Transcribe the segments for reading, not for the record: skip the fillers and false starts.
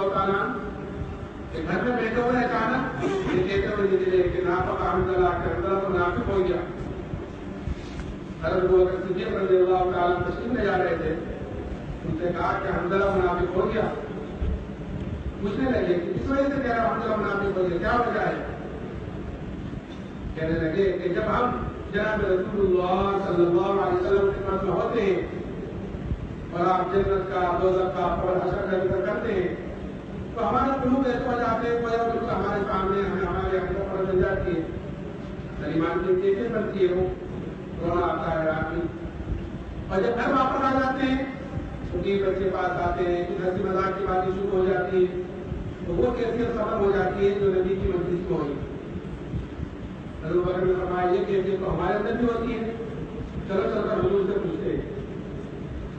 اللہ تعالیٰ کہ گھر میں بیٹھے ہوئے اچانک یہ کہتے ہوئے نکلے کہ نافق حنظلہ کے اندر تو نافق ہو گیا. حضرت ابوبکر صدیق رضی اللہ تعالیٰ تشریف لے جا رہے تھے. ان سے کہا کہ حنظلہ منافق ہو گیا. پوچھنے لگے کہ کس وجہ سے کہہ رہا حنظلہ منافق ہو گیا, کیا وجہ ہے؟ کہنے لگے کہ جب ہم جناب رسول اللہ صلی اللہ علیہ وسلم کی خدمت میں ہوتے ہیں اور آپ جنت کا دوزخ کا اور حشر کا ذکر کرتے ہیں تو ہمارے قلوب ایسے ہو جاتے ہیں کوئی بالکل ہمارے سامنے ہمارے آنکھوں پر بن جاتی ہے. سلیمان کی کیسے بنتی ہے, وہ رونا آتا ہے رات میں. اور جب گھر واپس آ جاتے ہیں تو ٹی وی کے پاس آتے ہیں, ہنسی مذاق کی باتیں شروع ہو جاتی ہے, تو وہ کیفیت ختم ہو جاتی ہے جو نبی کی مجلس میں ہوئی. حضرت بکر نے فرمایا یہ کیفیت تو ہمارے اندر بھی ہوتی ہے, چلو چل کر حضور سے پوچھتے ہیں.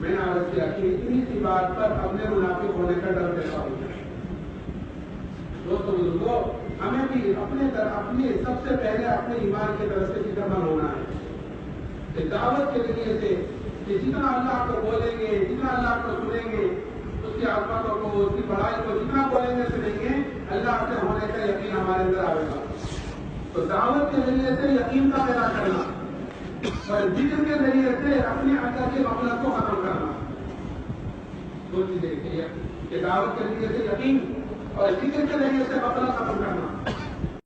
میں نے عرض کیا کہ اتنی سی بات پر اپنے منافق ہونے کا ڈر پیدا ہو گیا. دوستوں بزرگوں, ہمیں بھی اپنے سب سے پہلے اپنے ایمان کی طرف سے فکر مند ہونا ہے کہ دعوت کے ذریعے سے کہ جتنا اللہ کو بولیں گے, جتنا اللہ کو سنیں گے, اس کی عظمتوں کو, اس کی بڑائی کو جتنا بولیں گے سنیں گے, اللہ سے ہونے کا یقین ہمارے اندر آئے گا. تو دعوت کے ذریعے سے یقین کا پیدا کرنا اور ذکر کے ذریعے سے اپنے اندر کے غفلت کو ختم کرنا, دو چیزیں کہ دعوت کے ذریعے سے یقین اور ذکر کے ذریعے سے غفلت ختم کرنا.